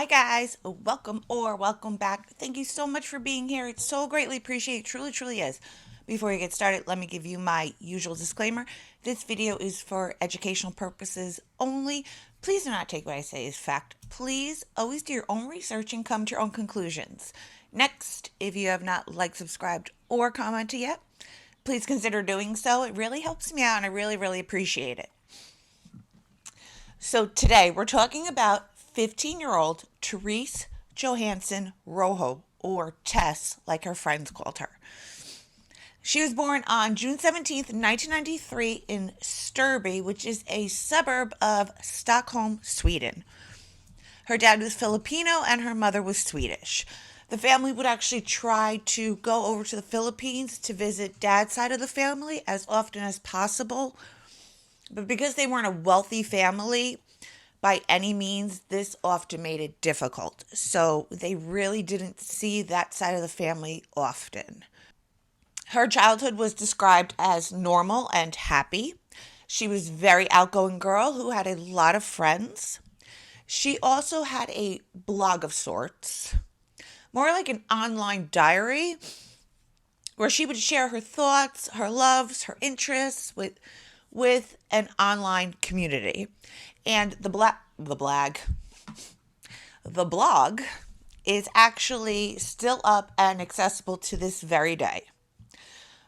Hi guys, welcome back. Thank you so much for being here. It's so greatly appreciated. Truly is. Before we get started, let me give you my usual disclaimer. This video is for educational purposes only. Please do not take what I say as fact. Please always do your own research and come to your own conclusions. Next, if you have not liked, subscribed, or commented yet, please consider doing so. It really helps me out and I really appreciate it. So today we're talking about 15-year-old Therese Johansson Rojo, or Tess, like her friends called her. She was born on June 17th, 1993 in Sturby, which is a suburb of Stockholm, Sweden. Her dad was Filipino and her mother was Swedish. The family would actually try to go over to the Philippines to visit dad's side of the family as often as possible. But because they weren't a wealthy family by any means, this often made it difficult. So they really didn't see that side of the family often. Her childhood was described as normal and happy. She was a very outgoing girl who had a lot of friends. She also had a blog of sorts, more like an online diary, where she would share her thoughts, her loves, her interests with an online community. And the blog is actually still up and accessible to this very day.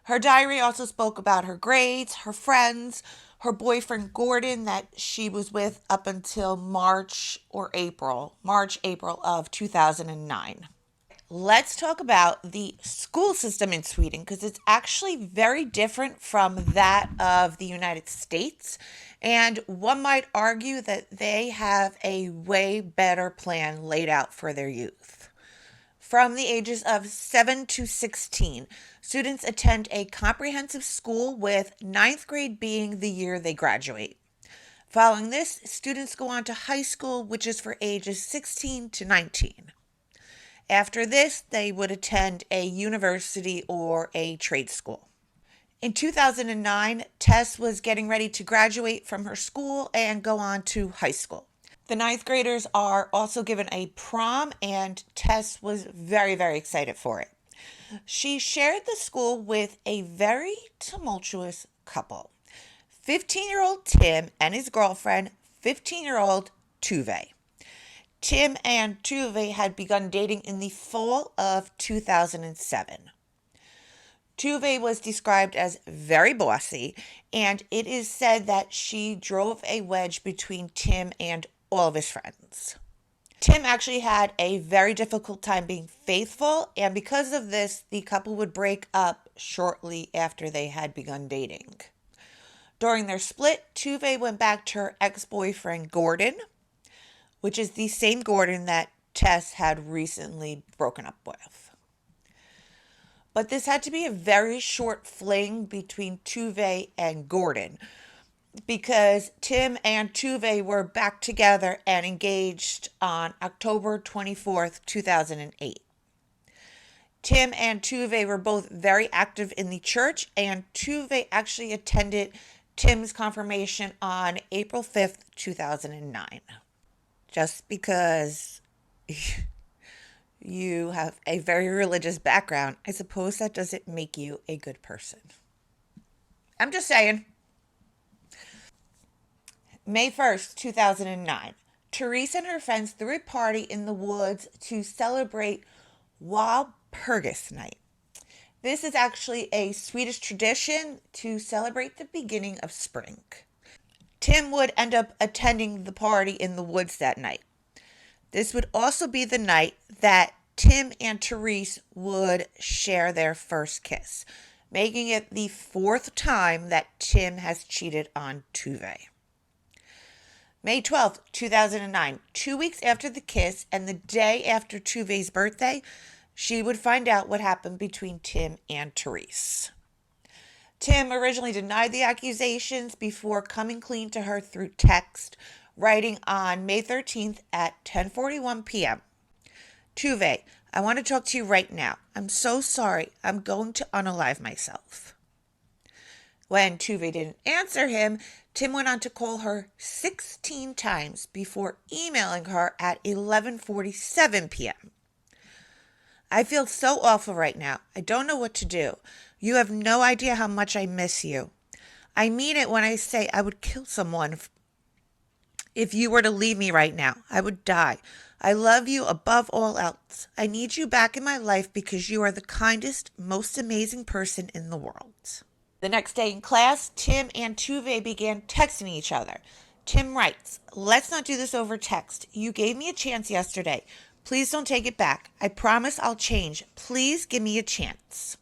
Her diary also spoke about her grades, her friends, her boyfriend Gordon that she was with up until March, April of 2009. Let's talk about the school system in Sweden because it's actually very different from that of the United States. And one might argue that they have a way better plan laid out for their youth. From the ages of 7 to 16, students attend a comprehensive school with ninth grade being the year they graduate. Following this, students go on to high school, which is for ages 16 to 19. After this, they would attend a university or a trade school. In 2009, Tess was getting ready to graduate from her school and go on to high school. The ninth graders are also given a prom, and Tess was very excited for it. She shared the school with a very tumultuous couple. 15-year-old Tim and his girlfriend, 15-year-old Tuve. Tim and Tuve had begun dating in the fall of 2007. Tuve was described as very bossy, and it is said that she drove a wedge between Tim and all of his friends. Tim actually had a very difficult time being faithful, and because of this, the couple would break up shortly after they had begun dating. During their split, Tuve went back to her ex-boyfriend Gordon, which is the same Gordon that Tess had recently broken up with. But this had to be a very short fling between Tuve and Gordon because Tim and Tuve were back together and engaged on October 24th, 2008. Tim and Tuve were both very active in the church, and Tuve actually attended Tim's confirmation on April 5th, 2009. Just because you have a very religious background, I suppose that doesn't make you a good person. I'm just saying. May 1st, 2009, Therese and her friends threw a party in the woods to celebrate Walpurgis Night. This is actually a Swedish tradition to celebrate the beginning of spring. Tim would end up attending the party in the woods that night. This would also be the night that Tim and Therese would share their first kiss, making it the fourth time that Tim has cheated on Tuve. May 12th, 2009, 2 weeks after the kiss and the day after Tuve's birthday, she would find out what happened between Tim and Therese. Tim originally denied the accusations before coming clean to her through text, writing on May 13th at 10:41 p.m. Tuve, I want to talk to you right now. I'm so sorry. I'm going to unalive myself. When Tuve didn't answer him, Tim went on to call her 16 times before emailing her at 11:47 p.m. I feel so awful right now. I don't know what to do. You have no idea how much I miss you. I mean it when I say I would kill someone if you were to leave me right now. I would die. I love you above all else. I need you back in my life because you are the kindest, most amazing person in the world. The next day in class, Tim and Tuve began texting each other. Tim writes, "Let's not do this over text. You gave me a chance yesterday. Please don't take it back. I promise I'll change. Please give me a chance."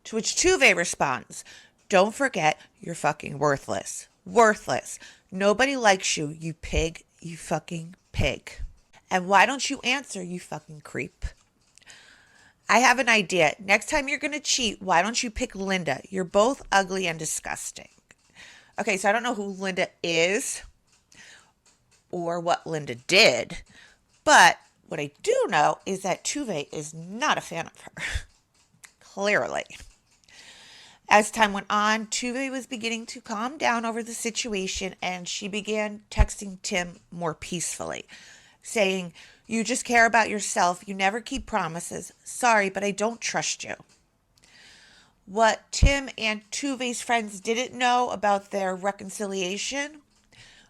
To which Tuve responds, "Don't forget, you're fucking worthless. Worthless. Nobody likes you, you pig. You fucking pig. And why don't you answer, you fucking creep?" I have an idea. Next time you're going to cheat, why don't you pick Linda? You're both ugly and disgusting. Okay, so I don't know who Linda is or what Linda did, but what I do know is that Tuve is not a fan of her. Clearly. As time went on, Tuve was beginning to calm down over the situation and she began texting Tim more peacefully, saying, "You just care about yourself. You never keep promises. Sorry, but I don't trust you." What Tim and Tuve's friends didn't know about their reconciliation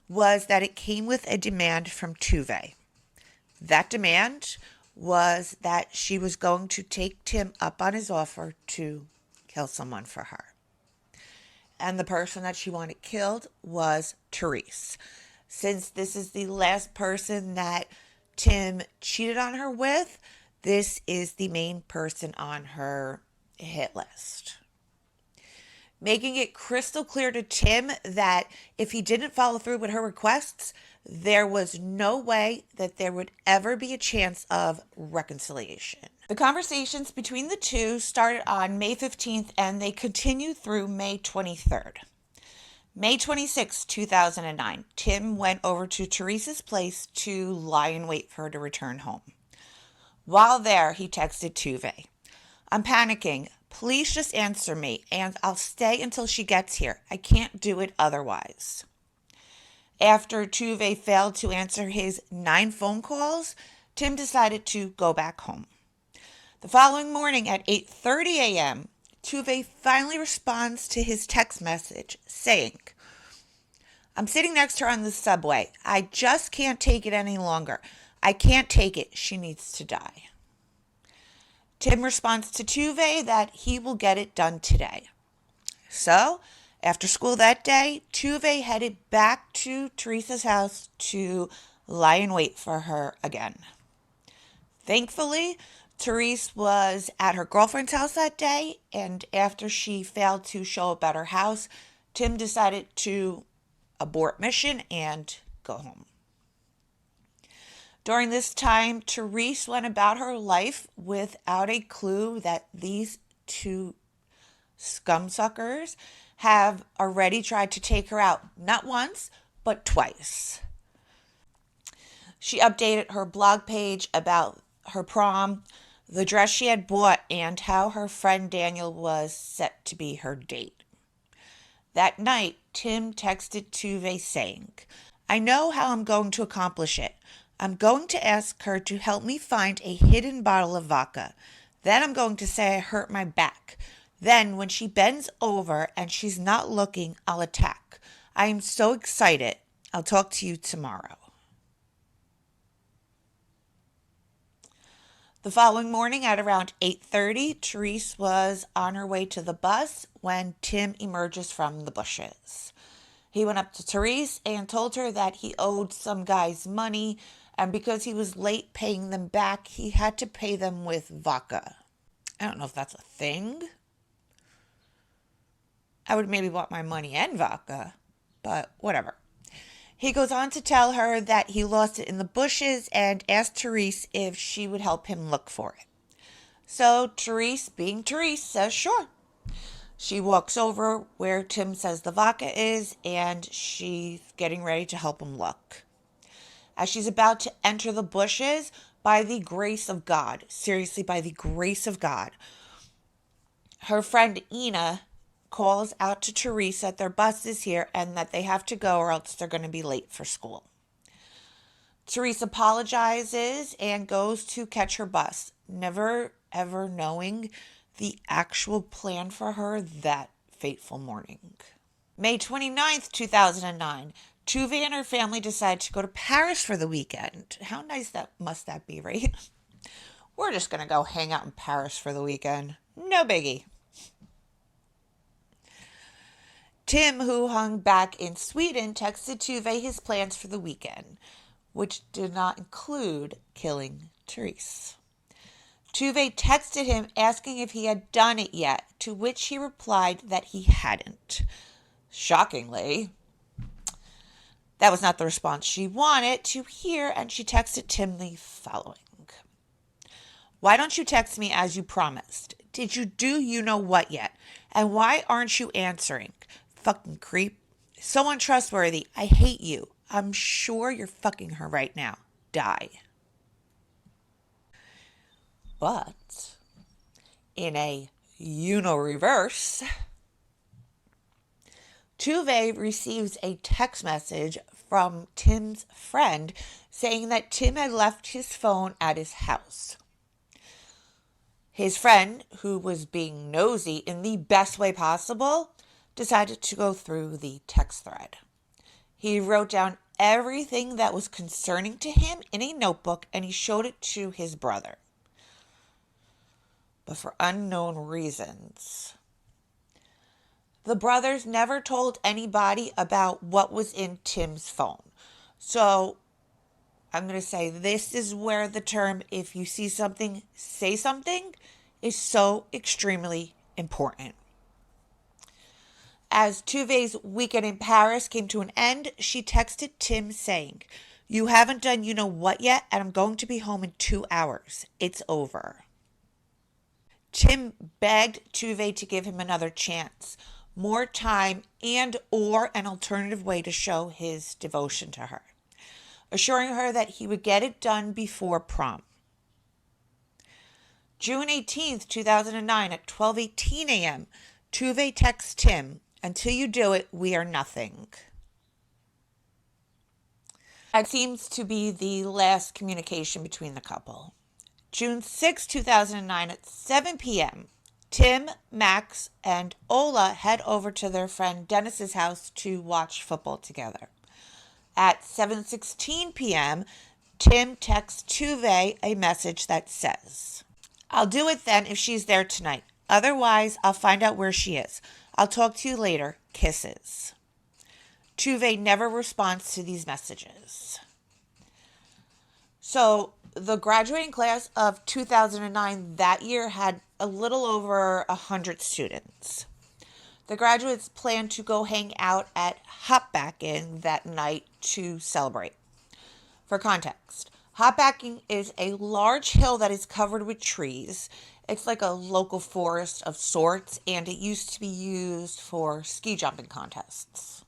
was that it came with a demand from Tuve. That demand was that she was going to take Tim up on his offer to kill someone for her. And the person that she wanted killed was Therese. Since this is the last person that Tim cheated on her with, this is the main person on her hit list. Making it crystal clear to Tim that if he didn't follow through with her requests, there was no way that there would ever be a chance of reconciliation. The conversations between the two started on May 15th and they continued through May 23rd. May 26, 2009, Tim went over to Therese's place to lie in wait for her to return home. While there, he texted Tuve, "I'm panicking. Please just answer me, and I'll stay until she gets here. I can't do it otherwise." After Tuve failed to answer his 9 phone calls, Tim decided to go back home. The following morning at 8:30 a.m., Tuve finally responds to his text message saying, "I'm sitting next to her on the subway. I just can't take it any longer. I can't take it. She needs to die." Tim responds to Tuve that he will get it done today. So, after school that day, Tuve headed back to Theresa's house to lie in wait for her again. Thankfully, Therese was at her girlfriend's house that day, and after she failed to show up at her house, Tim decided to abort mission and go home. During this time, Therese went about her life without a clue that these two scumsuckers have already tried to take her out, not once, but twice. She updated her blog page about her prom, the dress she had bought, and how her friend Daniel was set to be her date. That night, Tim texted Tuve saying, "I know how I'm going to accomplish it. I'm going to ask her to help me find a hidden bottle of vodka. Then I'm going to say I hurt my back. Then when she bends over and she's not looking, I'll attack. I am so excited. I'll talk to you tomorrow." The following morning at around 8:30, Therese was on her way to the bus when Tim emerges from the bushes. He went up to Therese and told her that he owed some guys money, and because he was late paying them back, he had to pay them with vodka. I don't know if that's a thing. I would maybe want my money and vodka, but whatever. He goes on to tell her that he lost it in the bushes and asked Therese if she would help him look for it. So Therese, being Therese, says sure. She walks over where Tim says the vodka is, and she's getting ready to help him look. As she's about to enter the bushes, by the grace of God, seriously, by the grace of God, her friend Ina calls out to Therese that their bus is here and that they have to go or else they're going to be late for school. Therese apologizes and goes to catch her bus, never ever knowing the actual plan for her that fateful morning. May 29th, 2009, Tuve and her family decide to go to Paris for the weekend. How nice that must that be, right? We're just going to go hang out in Paris for the weekend. No biggie. Tim, who hung back in Sweden, texted Tuve his plans for the weekend, which did not include killing Therese. Tuve texted him asking if he had done it yet, to which he replied that he hadn't. Shockingly, that was not the response she wanted to hear, and she texted Tim the following. Why don't you text me as you promised? Did you do you know what yet? And why aren't you answering? Fucking creep. So untrustworthy. I hate you. I'm sure you're fucking her right now. Die. But in a reverse, Tuve receives a text message from Tim's friend saying that Tim had left his phone at his house. His friend, who was being nosy in the best way possible, decided to go through the text thread. He wrote down everything that was concerning to him in a notebook and he showed it to his brother. But for unknown reasons, the brothers never told anybody about what was in Tim's phone. So I'm going to say this is where the term, if you see something, say something, is so extremely important. As Tuve's weekend in Paris came to an end, she texted Tim saying, "You haven't done you know what yet, and I'm going to be home in 2 hours. It's over." Tim begged Tuve to give him another chance, more time, and or an alternative way to show his devotion to her, assuring her that he would get it done before prom. June 18th, 2009 at 12:18 a.m., Tuve texts Tim, "Until you do it, we are nothing." That seems to be the last communication between the couple. June 6, 2009 at 7 p.m., Tim, Max, and Ola head over to their friend Dennis's house to watch football together. At 7:16 p.m., Tim texts Tuve a message that says, "I'll do it then if she's there tonight. Otherwise, I'll find out where she is. I'll talk to you later. Kisses." Tuve never responds to these messages. So the graduating class of 2009 that year had a little over 100 students. The graduates planned to go hang out at Hopbacking that night to celebrate. For context, Hopbacking is a large hill that is covered with trees. It's like a local forest of sorts, and it used to be used for ski jumping contests.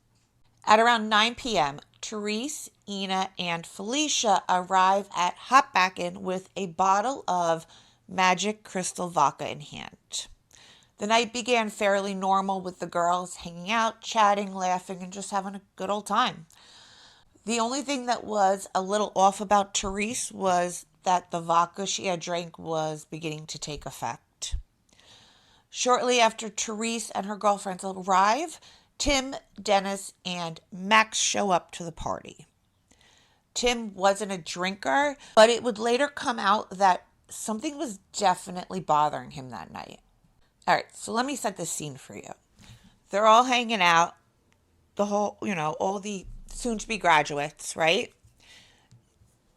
At around 9 p.m., Therese, Ina, and Felicia arrive at Hopbacking with a bottle of magic crystal vodka in hand. The night began fairly normal with the girls hanging out, chatting, laughing, and just having a good old time. The only thing that was a little off about Therese was that the vodka she had drank was beginning to take effect. Shortly after Therese and her girlfriends arrive, Tim, Dennis, and Max show up to the party. Tim wasn't a drinker, but it would later come out that something was definitely bothering him that night. All right, so let me set the scene for you. They're all hanging out, all the soon-to-be graduates, right?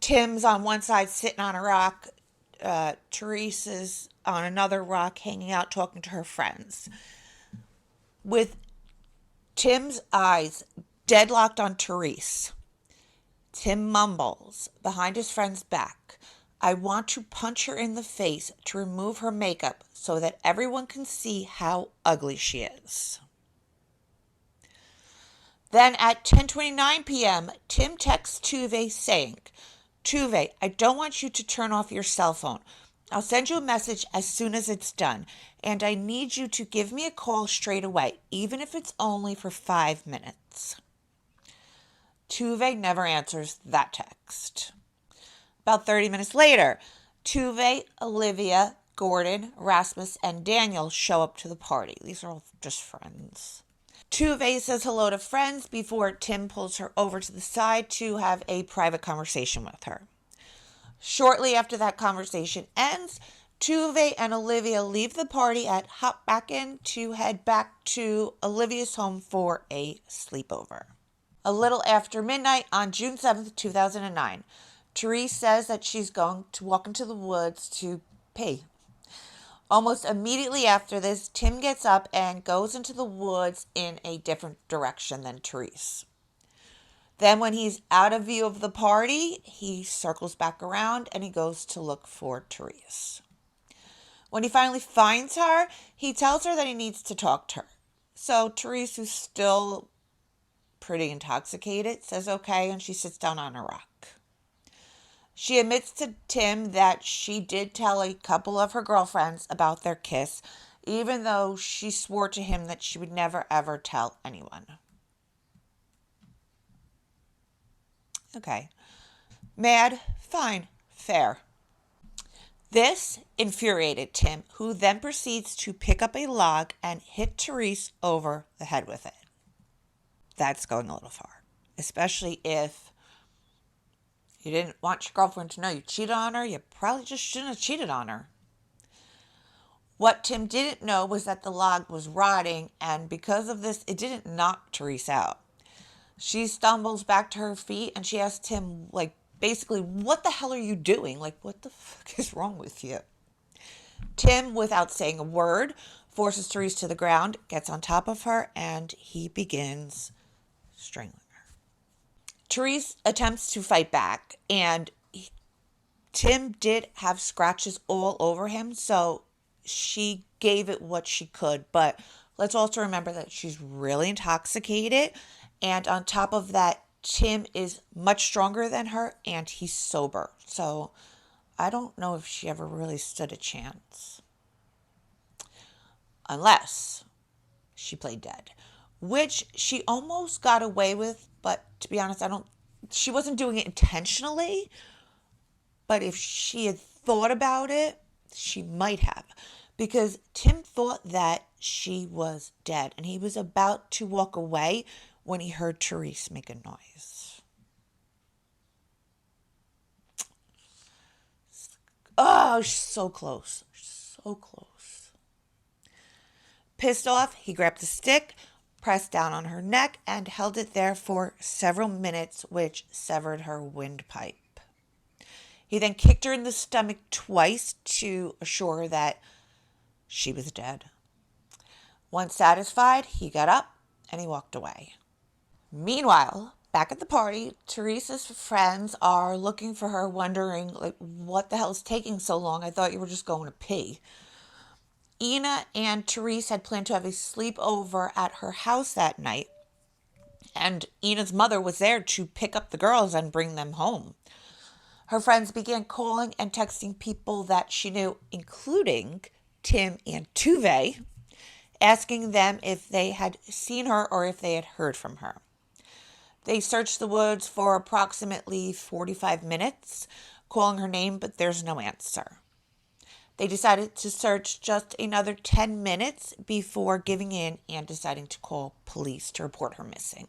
Tim's on one side sitting on a rock. Therese is on another rock hanging out talking to her friends. With Tim's eyes deadlocked on Therese, Tim mumbles behind his friend's back, "I want to punch her in the face to remove her makeup so that everyone can see how ugly she is." Then at 10:29 p.m., Tim texts Tuve saying, "Tuve, I don't want you to turn off your cell phone. I'll send you a message as soon as it's done, and I need you to give me a call straight away, even if it's only for 5 minutes. Tuve never answers that text. About 30 minutes later, Tuve, Olivia, Gordon, Rasmus, and Daniel show up to the party. These are all just friends. Tuve says hello to friends before Tim pulls her over to the side to have a private conversation with her. Shortly after that conversation ends, Tuve and Olivia leave the party and hop back in to head back to Olivia's home for a sleepover. A little after midnight on June 7th, 2009, Therese says that she's going to walk into the woods to pee. Almost immediately after this, Tim gets up and goes into the woods in a different direction than Therese. Then when he's out of view of the party, he circles back around and he goes to look for Therese. When he finally finds her, he tells her that he needs to talk to her. So Therese, who's still pretty intoxicated, says okay, and she sits down on a rock. She admits to Tim that she did tell a couple of her girlfriends about their kiss, even though she swore to him that she would never ever tell anyone. Okay. Mad, fine, fair. This infuriated Tim, who then proceeds to pick up a log and hit Therese over the head with it. That's going a little far, especially if you didn't want your girlfriend to know you cheated on her. You probably just shouldn't have cheated on her. What Tim didn't know was that the log was rotting, and because of this, it didn't knock Therese out. She stumbles back to her feet and she asks Tim, basically, what the hell are you doing? What the fuck is wrong with you? Tim, without saying a word, forces Therese to the ground, gets on top of her, and he begins strangling her. Therese attempts to fight back, and Tim did have scratches all over him, so she gave it what she could. But let's also remember that she's really intoxicated, and on top of that, Tim is much stronger than her, and he's sober. So I don't know if she ever really stood a chance. Unless she played dead, which she almost got away with, but to be honest, she wasn't doing it intentionally, but if she had thought about it, she might have, because Tim thought that she was dead, and he was about to walk away when he heard Therese make a noise. Oh, she's so close. So close. Pissed off, he grabbed the stick, pressed down on her neck, and held it there for several minutes, which severed her windpipe. He then kicked her in the stomach twice to assure her that she was dead. Once satisfied, he got up and he walked away. Meanwhile, back at the party, Therese's friends are looking for her, wondering, what the hell is taking so long? I thought you were just going to pee. Ina and Therese had planned to have a sleepover at her house that night, and Ina's mother was there to pick up the girls and bring them home. Her friends began calling and texting people that she knew, including Tim and Tuve, asking them if they had seen her or if they had heard from her. They searched the woods for approximately 45 minutes, calling her name, but there's no answer. They decided to search just another 10 minutes before giving in and deciding to call police to report her missing.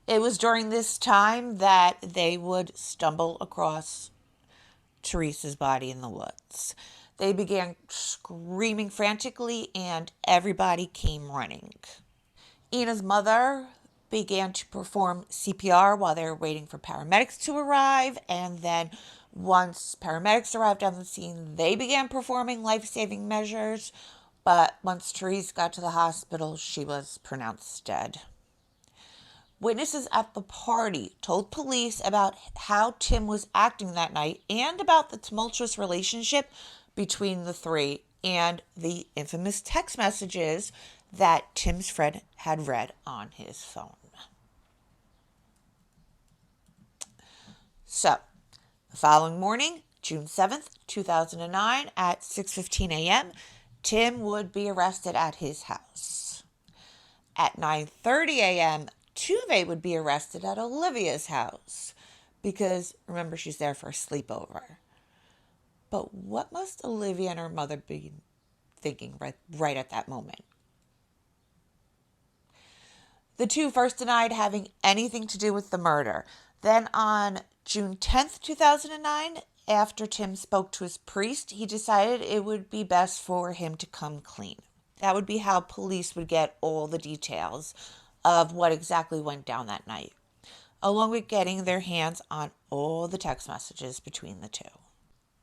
It was during this time that they would stumble across Therese's body in the woods. They began screaming frantically, and everybody came running. Ina's mother began to perform CPR while they were waiting for paramedics to arrive, and then once paramedics arrived on the scene, they began performing life-saving measures, but once Therese got to the hospital, she was pronounced dead. Witnesses at the party told police about how Tim was acting that night and about the tumultuous relationship between the three and the infamous text messages that Tim's friend had read on his phone. So, the following morning, June 7th, 2009 at 6:15 a.m., Tim would be arrested at his house. At 9:30 a.m., Tuve would be arrested at Olivia's house because, remember, she's there for a sleepover. But what must Olivia and her mother be thinking right at that moment? The two first denied having anything to do with the murder. Then on June 10th, 2009, after Tim spoke to his priest, he decided it would be best for him to come clean. That would be how police would get all the details of what exactly went down that night, along with getting their hands on all the text messages between the two.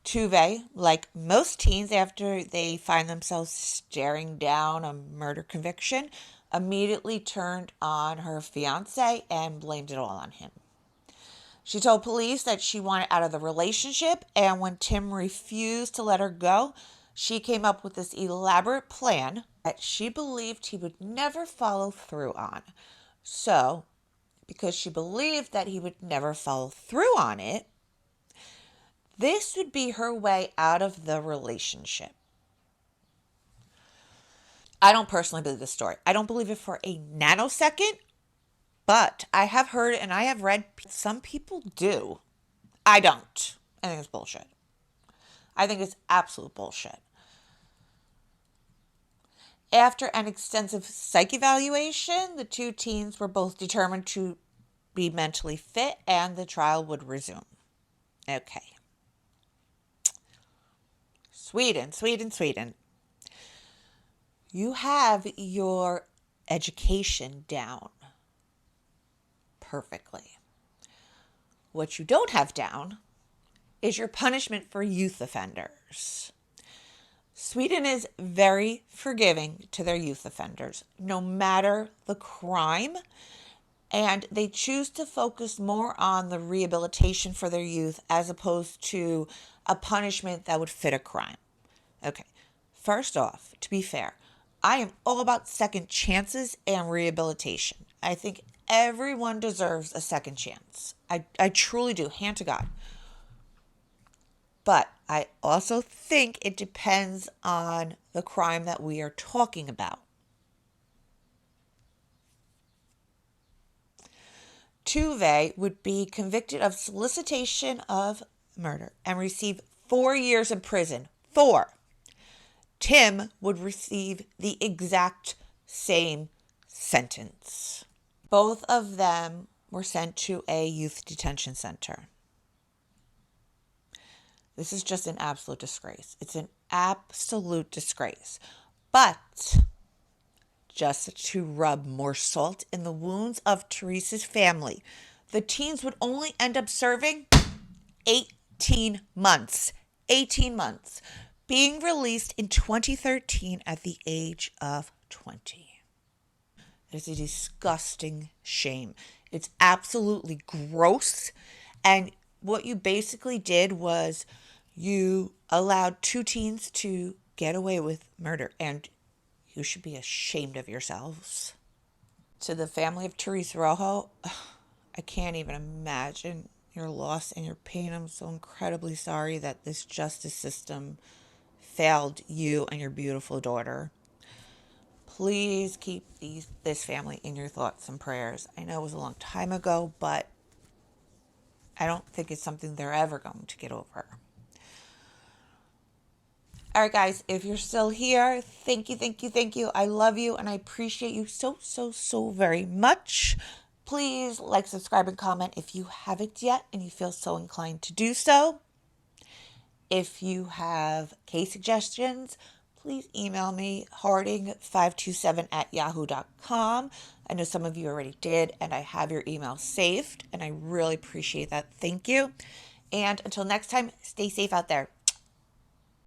Tuve, like most teens after they find themselves staring down a murder conviction, immediately turned on her fiance and blamed it all on him. She told police that she wanted out of the relationship, and when Tim refused to let her go, she came up with this elaborate plan that she believed he would never follow through on. So, because she believed that he would never follow through on it, this would be her way out of the relationship. I don't personally believe this story. I don't believe it for a nanosecond, but I have heard and I have read some people do. I don't. I think it's bullshit. I think it's absolute bullshit. After an extensive psych evaluation, the two teens were both determined to be mentally fit and the trial would resume. Okay. Sweden. You have your education down perfectly. What you don't have down is your punishment for youth offenders. Sweden is very forgiving to their youth offenders, no matter the crime, and they choose to focus more on the rehabilitation for their youth as opposed to a punishment that would fit a crime. Okay, first off, to be fair, I am all about second chances and rehabilitation. I think everyone deserves a second chance. I truly do, hand to God. But I also think it depends on the crime that we are talking about. Tuve would be convicted of solicitation of murder and receive 4 years in prison. 4. Tim would receive the exact same sentence. Both of them were sent to a youth detention center. This is just an absolute disgrace. It's an absolute disgrace. But just to rub more salt in the wounds of Therese's family, the teens would only end up serving 18 months. 18 months. Being released in 2013 at the age of 20. It's a disgusting shame. It's absolutely gross. And what you basically did was you allowed two teens to get away with murder. And you should be ashamed of yourselves. To the family of Therese Rojo, I can't even imagine your loss and your pain. I'm so incredibly sorry that this justice system failed you and your beautiful daughter. Please keep this family in your thoughts and prayers. I know it was a long time ago, but I don't think it's something they're ever going to get over. All right, guys, if you're still here, thank you. I love you, and I appreciate you so very much. Please like, subscribe, and comment if you haven't yet and you feel so inclined to do so. If you have case suggestions, please email me, harding527@yahoo.com. I know some of you already did, and I have your email saved, and I really appreciate that. Thank you. And until next time, stay safe out there.